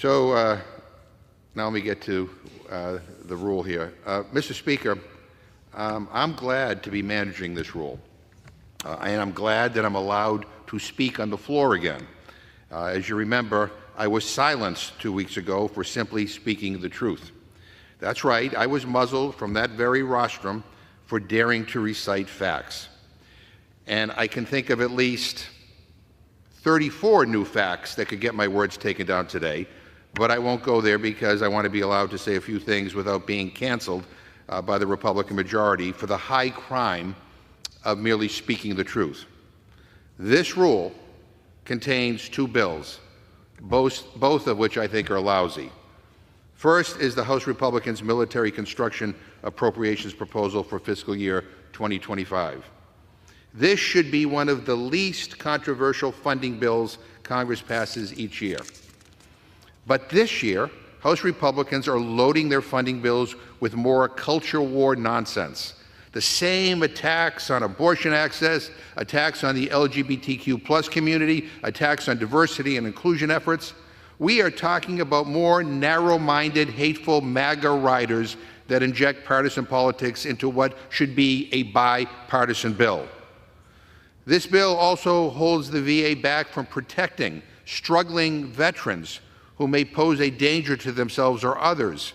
Now let me get to the rule here. Mr. Speaker, I'm glad to be managing this rule, and I'm glad that I'm allowed to speak on the floor again. As you remember, I was silenced 2 weeks ago for simply speaking the truth. That's right, I was muzzled from that very rostrum for daring to recite facts. And I can think of at least 34 new facts that could get my words taken down today, but I won't go there because I want to be allowed to say a few things without being canceled by the Republican majority for the high crime of merely speaking the truth. This rule contains two bills, both of which I think are lousy. First is the House Republicans' military construction appropriations proposal for fiscal year 2025. This should be one of the least controversial funding bills Congress passes each year. But this year, House Republicans are loading their funding bills with more culture war nonsense. The same attacks on abortion access, attacks on the LGBTQ+ community, attacks on diversity and inclusion efforts. We are talking about more narrow-minded, hateful MAGA riders that inject partisan politics into what should be a bipartisan bill. This bill also holds the VA back from protecting struggling veterans who may pose a danger to themselves or others.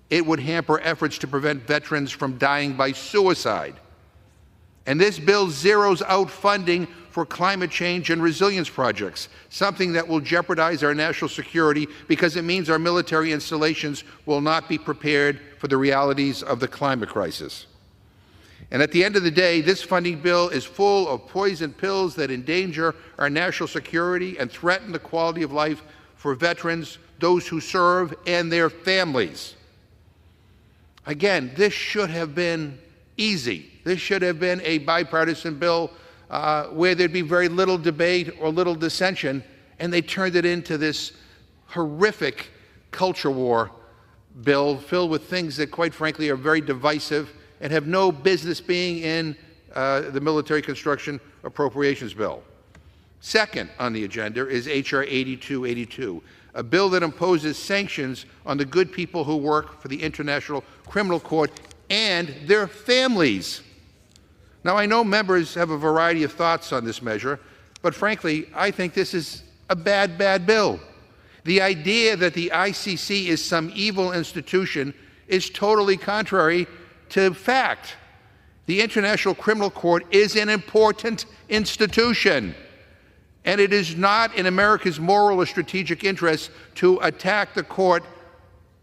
It would hamper efforts to prevent veterans from dying by suicide. And this bill zeroes out funding for climate change and resilience projects, something that will jeopardize our national security because it means our military installations will not be prepared for the realities of the climate crisis. And at the end of the day, this funding bill is full of poison pills that endanger our national security and threaten the quality of life for veterans, those who serve, and their families. Again, this should have been easy. This should have been a bipartisan bill where there'd be very little debate or little dissension, and they turned it into this horrific culture war bill filled with things that, quite frankly, are very divisive and have no business being in the military construction appropriations bill. Second on the agenda is H.R. 8282, a bill that imposes sanctions on the good people who work for the International Criminal Court and their families. Now, I know members have a variety of thoughts on this measure, but frankly, I think this is a bad bill. The idea that the ICC is some evil institution is totally contrary to fact. The International Criminal Court is an important institution, and it is not in America's moral or strategic interest to attack the court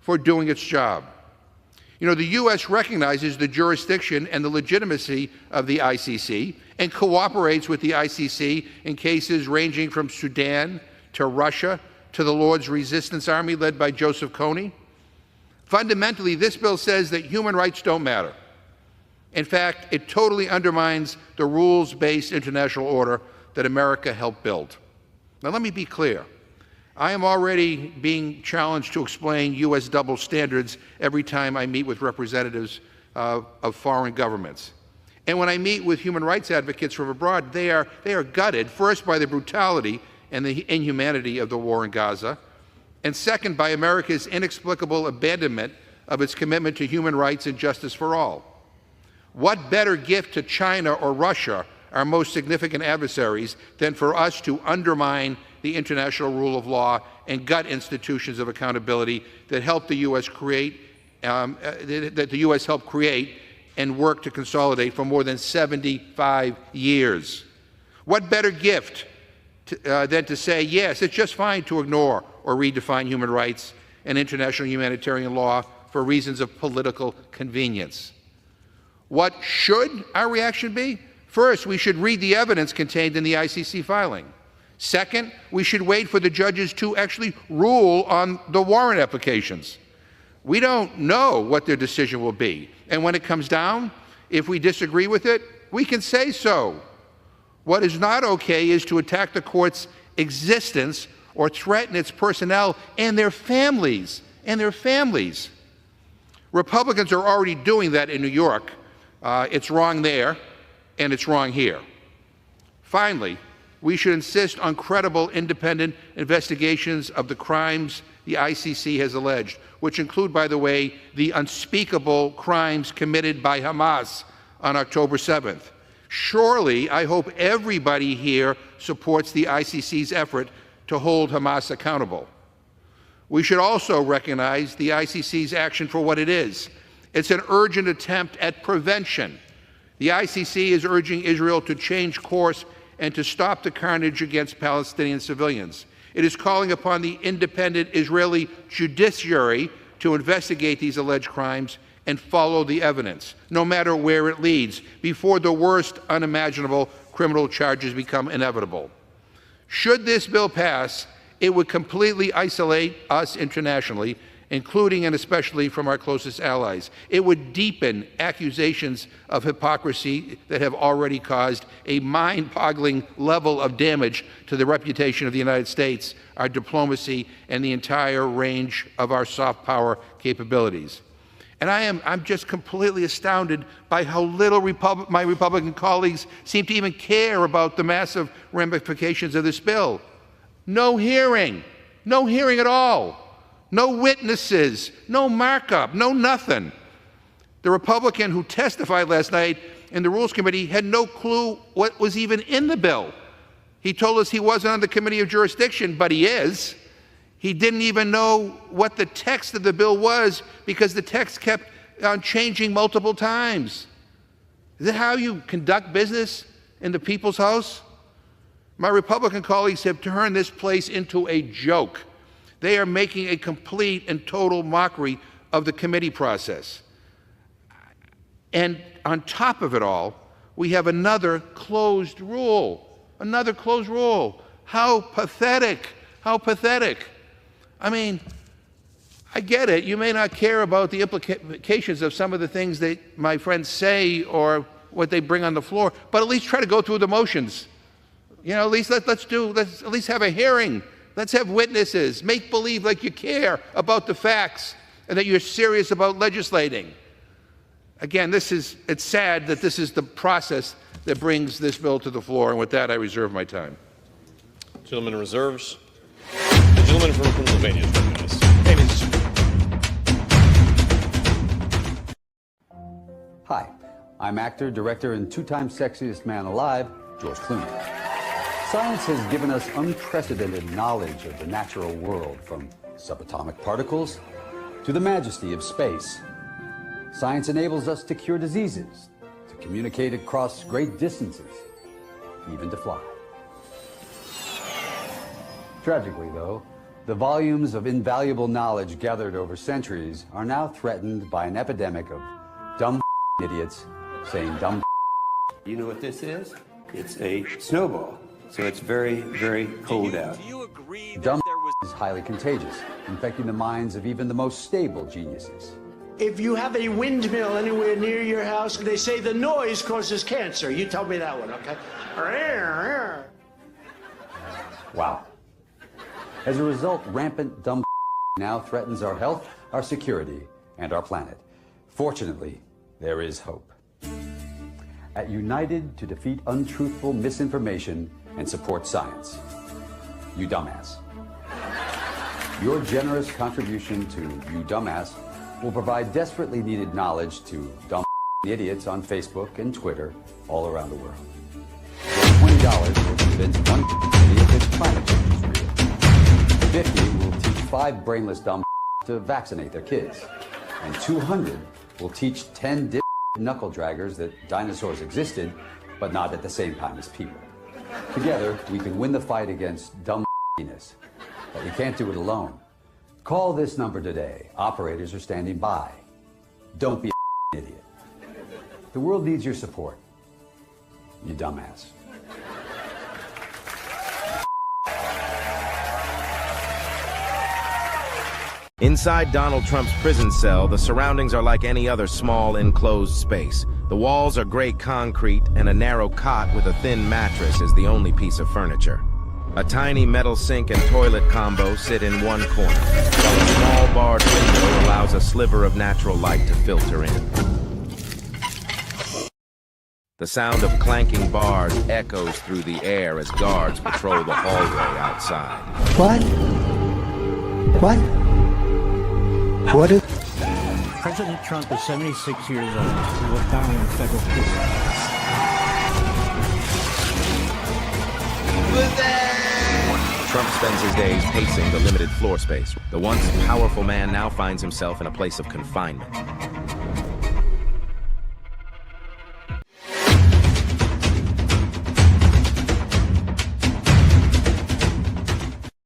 for doing its job. You know, the U.S. recognizes the jurisdiction and the legitimacy of the ICC and cooperates with the ICC in cases ranging from Sudan to Russia to the Lord's Resistance Army led by Joseph Kony. Fundamentally, this bill says that human rights don't matter. In fact, it totally undermines the rules-based international order that America helped build. Now, let me be clear. I am already being challenged to explain U.S. double standards every time I meet with representatives of foreign governments. And when I meet with human rights advocates from abroad, they are gutted, first by the brutality and the inhumanity of the war in Gaza, and second by America's inexplicable abandonment of its commitment to human rights and justice for all. What better gift to China or Russia, our most significant adversaries, than for us to undermine the international rule of law and gut institutions of accountability that helped the U.S. create, that the U.S. helped create and work to consolidate for more than 75 years. What better gift than to say, yes, it's just fine to ignore or redefine human rights and international humanitarian law for reasons of political convenience. What should our reaction be? First, we should read the evidence contained in the ICC filing. Second, we should wait for the judges to actually rule on the warrant applications. We don't know what their decision will be, and when it comes down, if we disagree with it, we can say so. What is not okay is to attack the court's existence or threaten its personnel and their families. Republicans are already doing that in New York. It's wrong there, and it's wrong here. Finally, we should insist on credible, independent investigations of the crimes the ICC has alleged, which include, by the way, the unspeakable crimes committed by Hamas on October 7th. Surely, I hope everybody here supports the ICC's effort to hold Hamas accountable. We should also recognize the ICC's action for what it is. It's an urgent attempt at prevention. The ICC is urging Israel to change course and to stop the carnage against Palestinian civilians. It is calling upon the independent Israeli judiciary to investigate these alleged crimes and follow the evidence, no matter where it leads, before the worst unimaginable criminal charges become inevitable. Should this bill pass, it would completely isolate us internationally, including and especially from our closest allies. It would deepen accusations of hypocrisy that have already caused a mind-boggling level of damage to the reputation of the United States, our diplomacy, and the entire range of our soft power capabilities. And I'm just completely astounded by how little my Republican colleagues seem to even care about the massive ramifications of this bill. No hearing at all. No witnesses, no markup, no nothing. The Republican who testified last night in the Rules Committee had no clue what was even in the bill. He told us he wasn't on the Committee of Jurisdiction, but he is. He didn't even know what the text of the bill was because the text kept on changing multiple times. Is that how you conduct business in the People's House? My Republican colleagues have turned this place into a joke. They are making a complete and total mockery of the committee process. And on top of it all, we have another closed rule. Another closed rule. How pathetic. How pathetic. I mean, I get it. You may not care about the implications of some of the things that my friends say or what they bring on the floor, but at least try to go through the motions. You know, at least let's at least have a hearing. Let's have witnesses. Make believe like you care about the facts and that you're serious about legislating. Again, it's sad that this is the process that brings this bill to the floor, and with that, I reserve my time. Gentleman reserves. The gentleman from Pennsylvania is recognized. Hi, I'm actor, director, and two-time sexiest man alive, George Clooney. Science has given us unprecedented knowledge of the natural world, from subatomic particles to the majesty of space. Science enables us to cure diseases, to communicate across great distances, even to fly. Tragically, though, the volumes of invaluable knowledge gathered over centuries are now threatened by an epidemic of dumb idiots saying dumb. You know what this is? It's a snowball. So it's very, very cold out. Do you agree that Dumb there was... is highly contagious, infecting the minds of even the most stable geniuses. If you have a windmill anywhere near your house, they say the noise causes cancer. You tell me that one, okay? Wow. As a result, rampant dumb now threatens our health, our security, and our planet. Fortunately, there is hope. At United to Defeat Untruthful Misinformation and Support Science. You Dumbass. Your generous contribution to You Dumbass will provide desperately needed knowledge to dumb idiots on Facebook and Twitter all around the world. For $20 will convince one idiot that climate change is real. 50 will teach 5 brainless dumb to vaccinate their kids. And 200 will teach 10 knuckle draggers that dinosaurs existed, but not at the same time as people. Together, we can win the fight against dumb-ness, but we can't do it alone. Call this number today. Operators are standing by. Don't be an idiot. The world needs your support. You dumbass. Inside Donald Trump's prison cell, the surroundings are like any other small, enclosed space. The walls are gray concrete, and a narrow cot with a thin mattress is the only piece of furniture. A tiny metal sink and toilet combo sit in one corner, while a small barred window allows a sliver of natural light to filter in. The sound of clanking bars echoes through the air as guards patrol the hallway outside. What? What is... President Trump is 76 years old. He will die in federal prison. Trump spends his days pacing the limited floor space. The once powerful man now finds himself in a place of confinement.